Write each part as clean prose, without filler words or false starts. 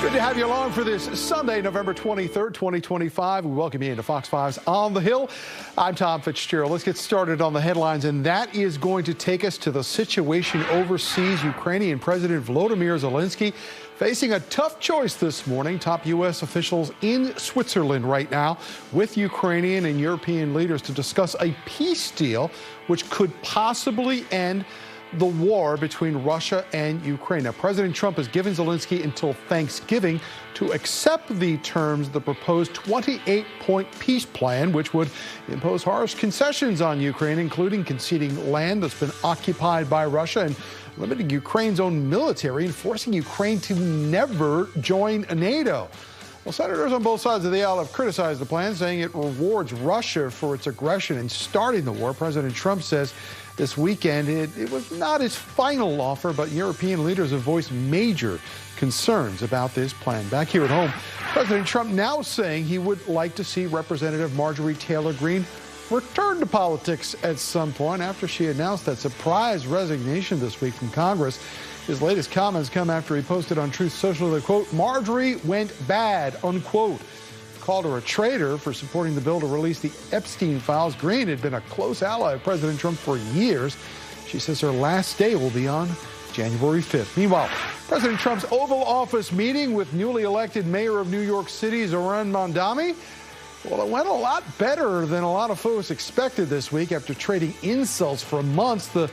Good to have you along for this Sunday, November 23rd, 2025. We welcome you into Fox 5's On the Hill. I'm Tom Fitzgerald. Let's get started on the headlines, and that is going to take us to the situation overseas. Ukrainian President Volodymyr Zelensky facing a tough choice this morning. Top U.S. officials in Switzerland right now with Ukrainian and European leaders to discuss a peace deal which could possibly end the war between Russia and Ukraine. Now, President Trump has given Zelensky until Thanksgiving to accept the terms of the proposed 28-point peace plan, which would impose harsh concessions on Ukraine, including conceding land that's been occupied by Russia and limiting Ukraine's own military and forcing Ukraine to never join NATO. Well, senators on both sides of the aisle have criticized the plan, saying it rewards Russia for its aggression in starting the war. President Trump says this weekend it was not his final offer, but European leaders have voiced major concerns about this plan. Back here at home, President Trump now saying he would like to see Representative Marjorie Taylor Greene return to politics at some point after she announced that surprise resignation this week from Congress. His latest comments come after he posted on Truth Social that, quote, Marjorie went bad, unquote. Called her a traitor for supporting the bill to release the Epstein files. Greene had been a close ally of President Trump for years. She says her last day will be on January 5th. Meanwhile, President Trump's Oval Office meeting with newly elected mayor of New York City, Zohran Mamdani, well, it went a lot better than a lot of folks expected this week. After trading insults for months, the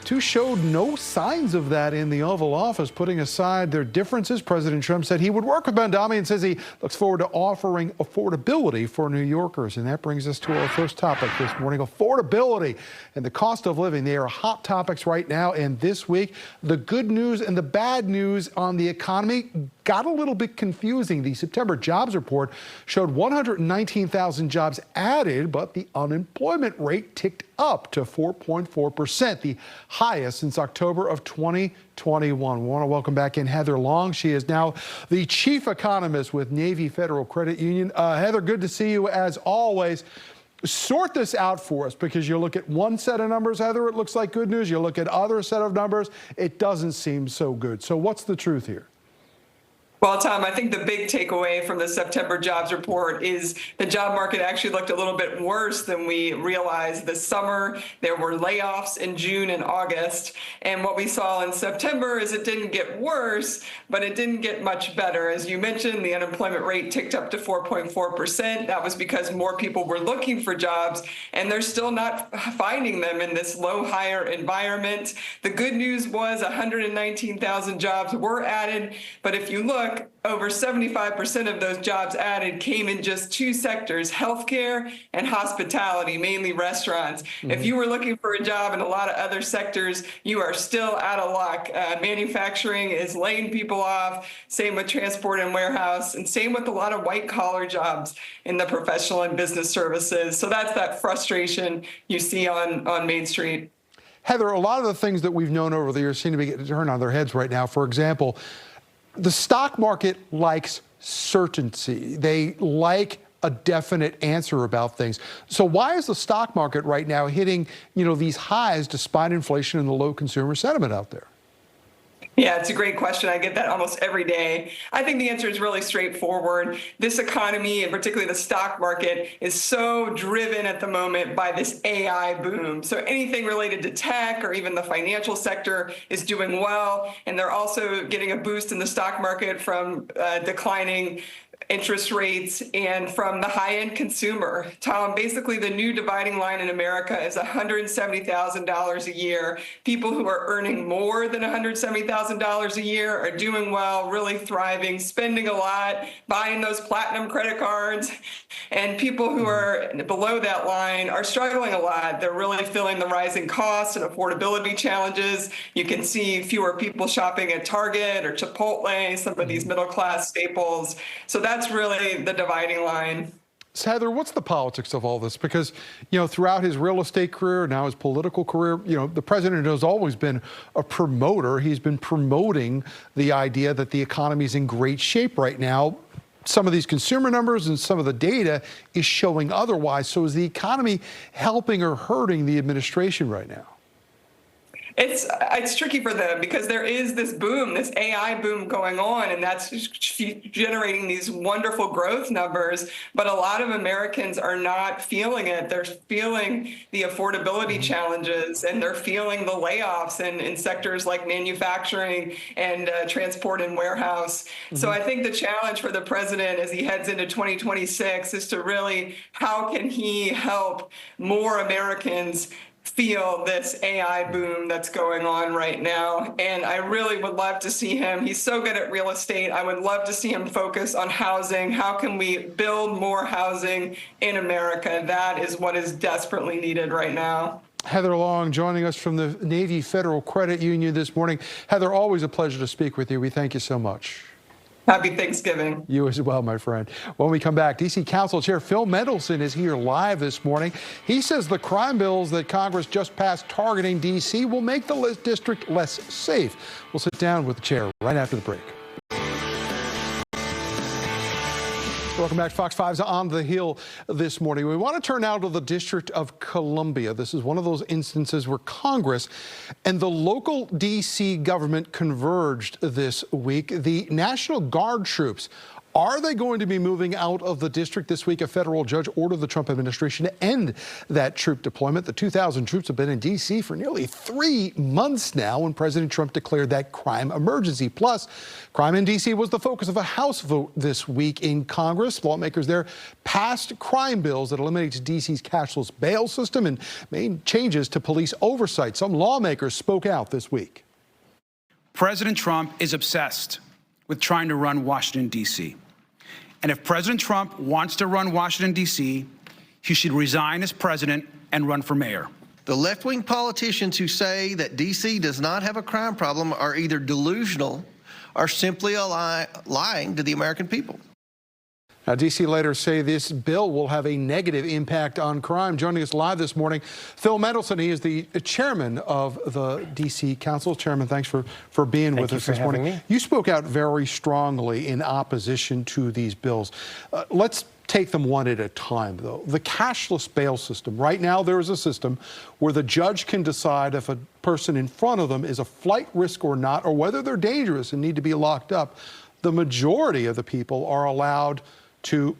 two showed no signs of that in the Oval Office. Putting aside their differences, President Trump said he would work with Mamdani and says he looks forward to offering affordability for New Yorkers. And that brings us to our first topic this morning, affordability and the cost of living. They are hot topics right now. And this week, the good news and the bad news on the economy got a little bit confusing. The September jobs report showed 119,000 jobs added, but the unemployment rate ticked up to 4.4%, the highest since October of 2021. We want to welcome back in Heather Long. She is now the chief economist with Navy Federal Credit Union. Heather, good to see you as always. Sort this out for us, because you look at one set of numbers, Heather, it looks like good news. You look at other set of numbers, it doesn't seem so good. So what's the truth here? Well, Tom, I think the big takeaway from the September jobs report is the job market actually looked a little bit worse than we realized this summer. There were layoffs in June and August. And what we saw in September is it didn't get worse, but it didn't get much better. As you mentioned, the unemployment rate ticked up to 4.4%. That was because more people were looking for jobs, and they're still not finding them in this low hire environment. The good news was 119,000 jobs were added, but if you look, over 75% of those jobs added came in just two sectors, healthcare and hospitality, mainly restaurants. Mm-hmm. If you were looking for a job in a lot of other sectors, you are still out of luck. Manufacturing is laying people off, same with transport and warehouse, and same with a lot of white-collar jobs in the professional and business services. So that's that frustration you see on Main Street. Heather, a lot of the things that we've known over the years seem to be getting turned on their heads right now. For example, the stock market likes certainty. They like a definite answer about things. So why is the stock market right now hitting, these highs despite inflation and the low consumer sentiment out there? Yeah, it's a great question. I get that almost every day. I think the answer is really straightforward. This economy, and particularly the stock market, is so driven at the moment by this AI boom. So anything related to tech or even the financial sector is doing well. And they're also getting a boost in the stock market from declining interest rates and from the high-end consumer. Tom, basically the new dividing line in America is $170,000 a year. People who are earning more than $170,000 a year are doing well, really thriving, spending a lot, buying those platinum credit cards. And people who are below that line are struggling a lot. They're really feeling the rising costs and affordability challenges. You can see fewer people shopping at Target or Chipotle, some of these middle-class staples. So that's really the dividing line. So Heather, what's the politics of all this? Because, throughout his real estate career, now his political career, the president has always been a promoter. He's been promoting the idea that the economy is in great shape right now. Some of these consumer numbers and some of the data is showing otherwise. So is the economy helping or hurting the administration right now? It's tricky for them because there is this boom, this AI boom going on, and that's generating these wonderful growth numbers. But a lot of Americans are not feeling it. They're feeling the affordability challenges, and they're feeling the layoffs in sectors like manufacturing and transport and warehouse. So I think the challenge for the president as he heads into 2026 is to really, how can he help more Americans feel this AI boom that's going on right now? And I really would love to see him. He's so good at real estate. I would love to see him focus on housing. How can we build more housing in America? That is what is desperately needed right now. Heather Long joining us from the Navy Federal Credit Union this morning. Heather, always a pleasure to speak with you. We thank you so much. Happy Thanksgiving. You as well, my friend. When we come back, D.C. Council Chair Phil Mendelson is here live this morning. He says the crime bills that Congress just passed targeting D.C. will make the district less safe. We'll sit down with the chair right after the break. Welcome back to Fox 5's On the Hill this morning. We want to turn now to the District of Columbia. This is one of those instances where Congress and the local D.C. government converged this week. The National Guard troops, are they going to be moving out of the district this week? A federal judge ordered the Trump administration to end that troop deployment. The 2,000 troops have been in D.C. for nearly 3 months now when President Trump declared that crime emergency. Plus, crime in D.C. was the focus of a House vote this week in Congress. Lawmakers there passed crime bills that eliminates D.C.'s cashless bail system and made changes to police oversight. Some lawmakers spoke out this week. President Trump is obsessed with trying to run Washington, D.C. And if President Trump wants to run Washington, D.C., he should resign as president and run for mayor. The left-wing politicians who say that D.C. does not have a crime problem are either delusional or simply lying to the American people. Now, D.C. leaders say this bill will have a negative impact on crime. Joining us live this morning, Phil Mendelson. He is the chairman of the D.C. Council. Chairman, thanks for being with us this morning. You spoke out very strongly in opposition to these bills. Let's take them one at a time, though. The cashless bail system. Right now, there is a system where the judge can decide if a person in front of them is a flight risk or not, or whether they're dangerous and need to be locked up. The majority of the people are allowed to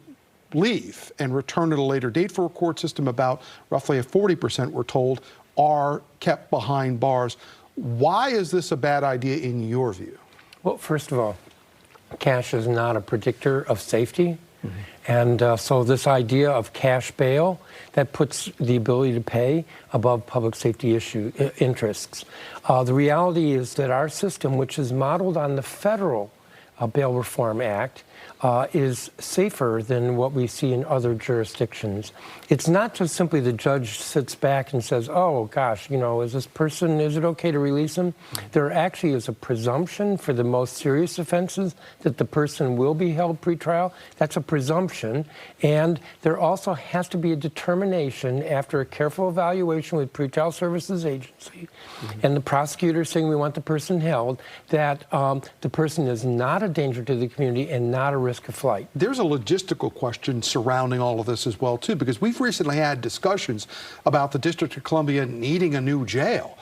leave and return at a later date. For a court system, about roughly 40%, we're told, are kept behind bars. Why is this a bad idea in your view? Well, first of all, cash is not a predictor of safety. And so this idea of cash bail, that puts the ability to pay above public safety interests. The reality is that our system, which is modeled on the federal Bail Reform Act, is safer than what we see in other jurisdictions. It's not just simply the judge sits back and says, oh, gosh, you know, is it okay to release him? There actually is a presumption for the most serious offenses that the person will be held pretrial. That's a presumption. And there also has to be a determination after a careful evaluation with Pretrial Services Agency and the prosecutor saying we want the person held, that the person is not a danger to the community and not a risk of flight. There's a logistical question surrounding all of this as well, too, because we've recently had discussions about the District of Columbia needing a new jail.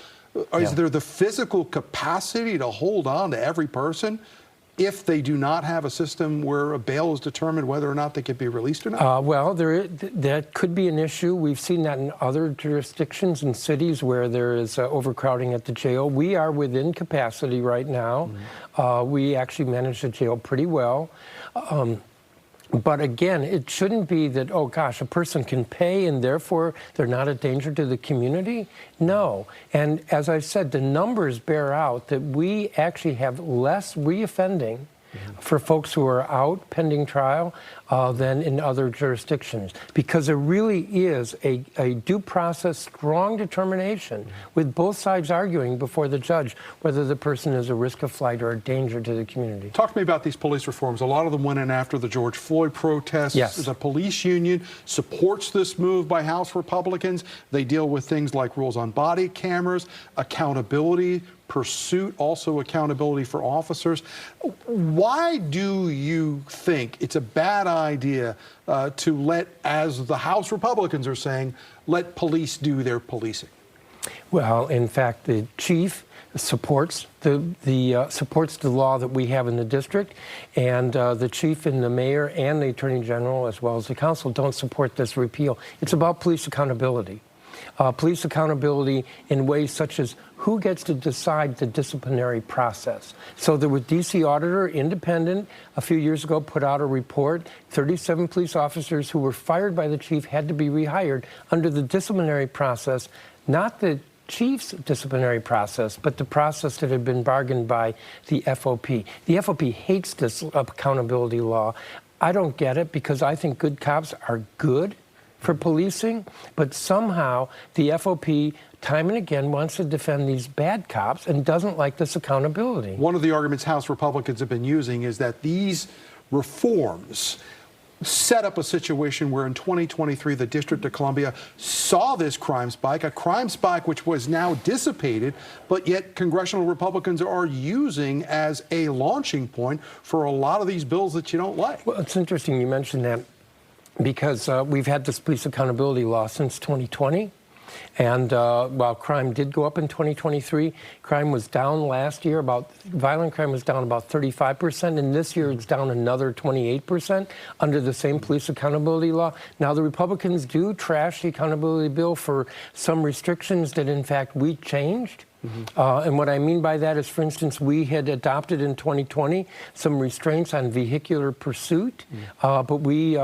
Is there the physical capacity to hold on to every person if they do not have a system where a bail is determined whether or not they can be released or not? Well, that could be an issue. We've seen that in other jurisdictions and cities where there is overcrowding at the jail. We are within capacity right now. We actually manage the jail pretty well. But again, it shouldn't be that, oh gosh, a person can pay and therefore they're not a danger to the community. No. And as I said, the numbers bear out that we actually have less reoffending for folks who are out pending trial than in other jurisdictions, because there really is a due process, strong determination with both sides arguing before the judge whether the person is a risk of flight or a danger to the community. Talk to me about these police reforms. A lot of them went in after the George Floyd protests. Yes. The police union supports this move by House Republicans. They deal with things like rules on body cameras, accountability, pursuit, also accountability for officers. Why do you think it's a bad idea to let, as the House Republicans are saying, let police do their policing? Well, in fact, the chief supports supports the law that we have in the district, and the chief and the mayor and the attorney general, as well as the council, don't support this repeal. It's about police accountability. Police accountability in ways such as who gets to decide the disciplinary process. So the D.C. Auditor, independent, a few years ago put out a report. 37 police officers who were fired by the chief had to be rehired under the disciplinary process, not the chief's disciplinary process, but the process that had been bargained by the FOP. The FOP hates this accountability law. I don't get it because I think good cops are good for policing, but somehow the FOP time and again wants to defend these bad cops and doesn't like this accountability. One of the arguments House Republicans have been using is that these reforms set up a situation where in 2023 the District of Columbia saw this crime spike, a crime spike which was now dissipated, but yet congressional Republicans are using as a launching point for a lot of these bills that you don't like. Well, it's interesting you mentioned that, because we've had this police accountability law since 2020. And while crime did go up in 2023, crime was down last year. Violent crime was down about 35%, and this year it's down another 28% under the same police accountability law. Now, the Republicans do trash the accountability bill for some restrictions that, in fact, we changed. And what I mean by that is, for instance, we had adopted in 2020 some restraints on vehicular pursuit, but we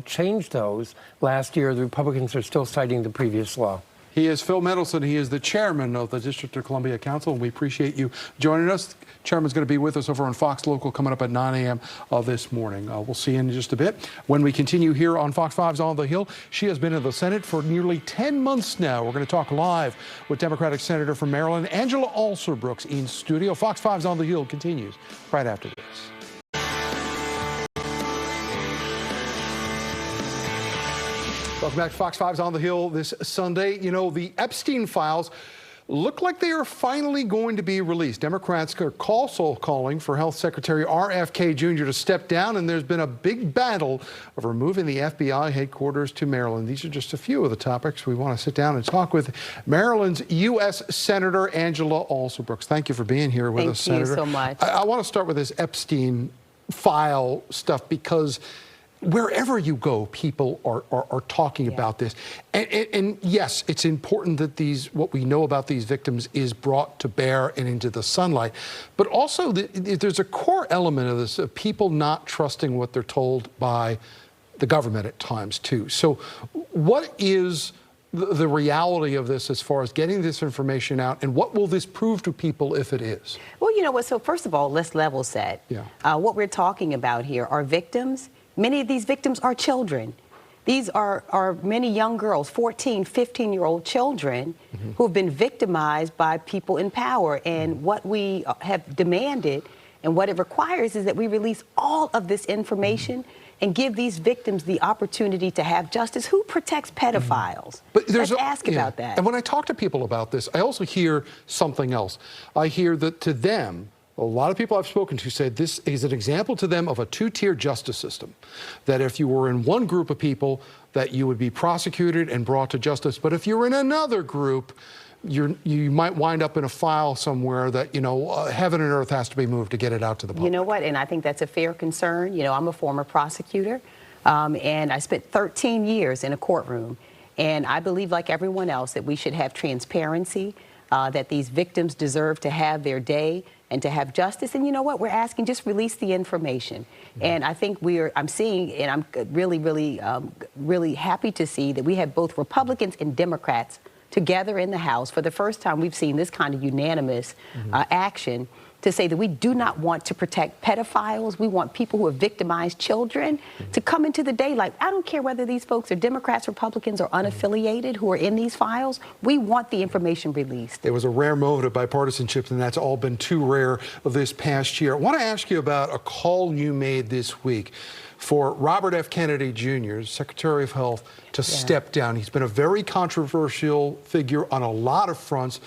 changed those last year. The Republicans are still citing the previous law. He is Phil Mendelson. He is the chairman of the District of Columbia Council, and we appreciate you joining us. Chairman's going to be with us over on Fox Local coming up at 9 a.m. This morning. We'll see you in just a bit. When we continue here on Fox 5's On the Hill, she has been in the Senate for nearly 10 months now. We're going to talk live with Democratic Senator from Maryland, Angela Alsobrooks, in studio. Fox 5's On the Hill continues right after this. Welcome back to Fox 5's On the Hill this Sunday. You know, the Epstein files look like they are finally going to be released. Democrats are also calling for Health Secretary RFK Jr. to step down, and there's been a big battle of removing the FBI headquarters to Maryland. These are just a few of the topics we want to sit down and talk with Maryland's U.S. Senator Angela Alsobrooks. Thank you for being here with us, Senator. Thank you so much. I want to start with this Epstein file stuff because wherever you go, people are talking about this. And yes, it's important that what we know about these victims is brought to bear and into the sunlight. But also, there's a core element of this, of people not trusting what they're told by the government at times, too. So what is the reality of this as far as getting this information out, and what will this prove to people if it is? Well, you know what? So first of all, let's level set. What we're talking about here are victims. Many of these victims are children. These are many young girls, 14, 15-year-old children who have been victimized by people in power. And what we have demanded and what it requires is that we release all of this information and give these victims the opportunity to have justice. Who protects pedophiles? But let's ask about that. And when I talk to people about this, I also hear something else. I hear that to them, a lot of people I've spoken to say this is an example to them of a two-tier justice system. That if you were in one group of people, that you would be prosecuted and brought to justice. But if you're in another group, you might wind up in a file somewhere that, you know, heaven and earth has to be moved to get it out to the public. You know what? And I think that's a fair concern. You know, I'm a former prosecutor, and I spent 13 years in a courtroom. And I believe, like everyone else, that we should have transparency, that these victims deserve to have their day and to have justice. And you know what? We're asking, just release the information. And I think I'm seeing, and I'm really happy to see that we have both Republicans and Democrats together in the House. For the first time, we've seen this kind of unanimous action to say that we do not want to protect pedophiles. We want people who have victimized children to come into the daylight. I don't care whether these folks are Democrats, Republicans, or unaffiliated who are in these files. We want the information released. It was a rare moment of bipartisanship, and that's all been too rare this past year. I want to ask you about a call you made this week for Robert F. Kennedy Jr., Secretary of Health, to step down. He's been a very controversial figure on a lot of fronts.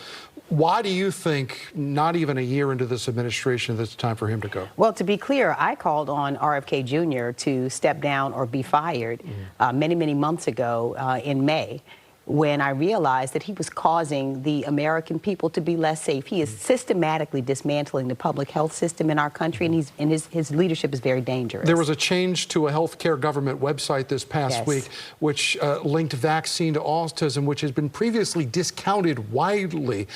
Why do you think, not even a year into this administration, that it's time for him to go? Well, to be clear, I called on RFK Jr. to step down or be fired many months ago in May. when I realized that he was causing the American people to be less safe. He is systematically dismantling the public health system in our country, and his leadership is very dangerous. There was a change to a healthcare government website this past week, which linked vaccine to autism, which has been previously discounted widely.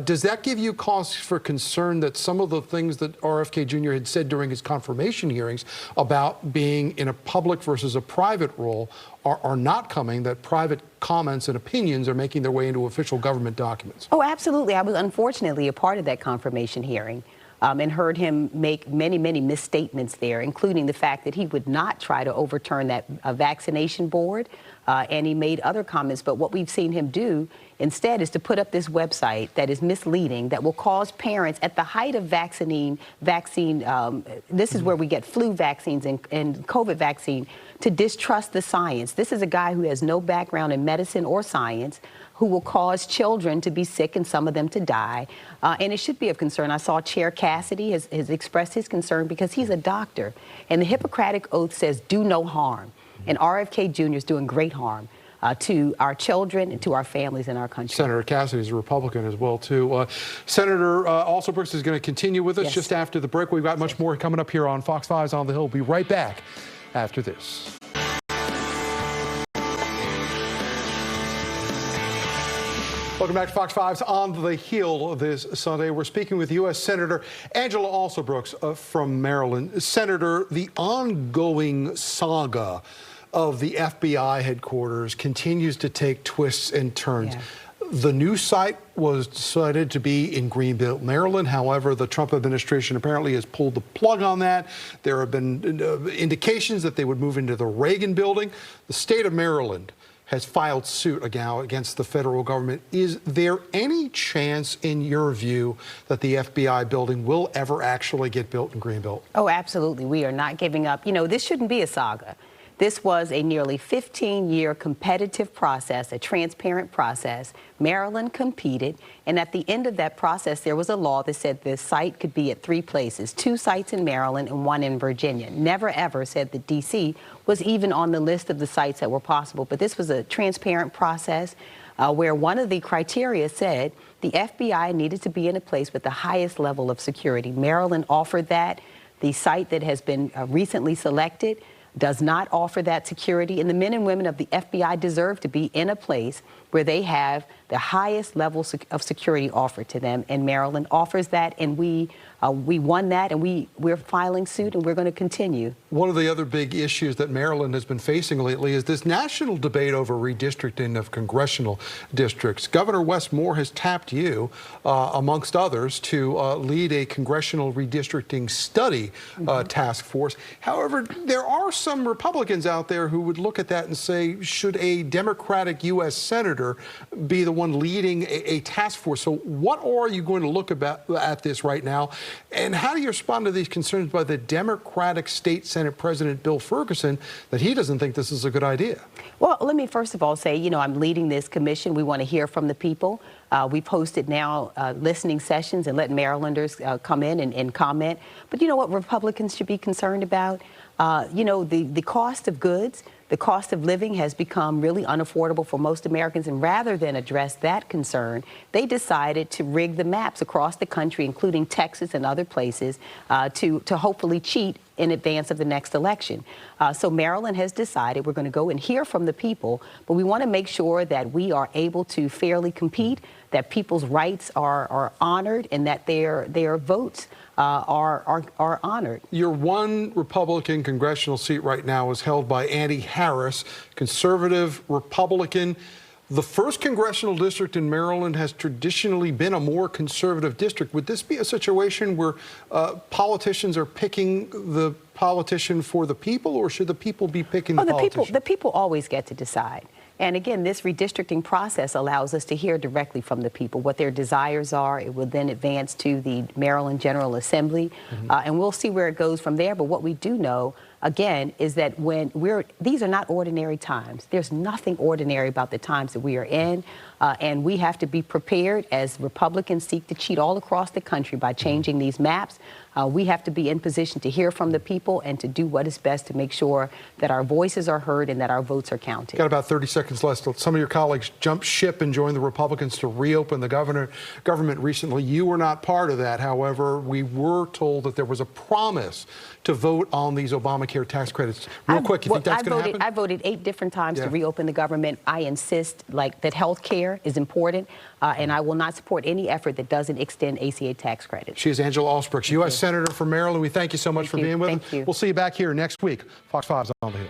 Does that give you cause for concern that some of the things that RFK Jr. had said during his confirmation hearings about being in a public versus a private role are not coming, that private comments and opinions are making their way into official government documents? Oh, absolutely. I was unfortunately a part of that confirmation hearing and heard him make many, many misstatements there, including the fact that he would not try to overturn that vaccination board. And he made other comments. But what we've seen him do instead is to put up this website that is misleading, that will cause parents at the height of vaccine, this is where we get flu vaccines and COVID vaccine, to distrust the science. This is a guy who has no background in medicine or science, who will cause children to be sick and some of them to die. And it should be of concern. I saw Chair Cassidy has expressed his concern because he's a doctor. And the Hippocratic Oath says, do no harm. And RFK Jr. is doing great harm to our children and to our families in our country. Senator Cassidy is a Republican as well, too. Senator Alsobrooks is going to continue with us just after the break. We've got much more coming up here on Fox 5's On the Hill. We'll be right back after this. Welcome back to Fox 5's On the Hill this Sunday. We're speaking with U.S. Senator Angela Alsobrooks from Maryland. Senator, the ongoing saga of the FBI headquarters continues to take twists and turns. Yeah. The new site was decided to be in Greenville, Maryland. However, the Trump administration apparently has pulled the plug on that. There have been indications that they would move into the Reagan building. The state of Maryland has filed suit against the federal government. Is there any chance, in your view, that the FBI building will ever actually get built in Greenville? Oh, absolutely. We are not giving up. You know, this shouldn't be a saga. This was a nearly 15-year competitive process, a transparent process. Maryland competed, and at the end of that process, there was a law that said the site could be at 3 places, 2 sites in Maryland and 1 in Virginia. Never, ever said that D.C. was even on the list of the sites that were possible. But this was a transparent process where one of the criteria said the FBI needed to be in a place with the highest level of security. Maryland offered that. The site that has been recently selected does not offer that security, and the men and women of the FBI deserve to be in a place where they have the highest level of security offered to them, and Maryland offers that, and we won that, and we're filing suit, and we're going to continue. One of the other big issues that Maryland has been facing lately is this national debate over redistricting of congressional districts. Governor Wes Moore has tapped you, amongst others, to lead a congressional redistricting study task force. However, there are some Republicans out there who would look at that and say, should a Democratic U.S. senator be the one leading a task force? So what are you going to look at this right now? And how do you respond to these concerns by the Democratic State Senate President Bill Ferguson that he doesn't think this is a good idea? Well, let me first of all say, you know, I'm leading this commission. We want to hear from the people. We've hosted now listening sessions and let Marylanders come in and comment. But you know what Republicans should be concerned about? You know, the cost of goods, the cost of living has become really unaffordable for most Americans, and rather than address that concern, they decided to rig the maps across the country, including Texas and other places, to hopefully cheat in advance of the next election. So Maryland has decided we're going to go and hear from the people, but we want to make sure that we are able to fairly compete, that people's rights are honored, and that their votes are honored. Your one Republican congressional seat right now is held by Andy Harris, conservative Republican. The first congressional district in Maryland has traditionally been a more conservative district. Would this be a situation where politicians are picking the politician for the people, or should the people be picking the politician? The people always get to decide. And again, this redistricting process allows us to hear directly from the people what their desires are. It will then advance to the Maryland General Assembly, and we'll see where it goes from there. But what we do know, again, is that these are not ordinary times. There's nothing ordinary about the times that we are in. And we have to be prepared as Republicans seek to cheat all across the country by changing these maps. We have to be in position to hear from the people and to do what is best to make sure that our voices are heard and that our votes are counted. Got about 30 seconds left. Some of your colleagues jumped ship and joined the Republicans to reopen the government recently. You were not part of that. However, we were told that there was a promise to vote on these Obamacare tax credits. Real quick, you think that's going to happen? I voted 8 different times to reopen the government. I insist that health care is important, and I will not support any effort that doesn't extend ACA tax credits. She is Angela Alsobrooks, U.S. Senator from Maryland. We thank you so much for being with us. Thank you. We'll see you back here next week. Fox 5's On the Hill.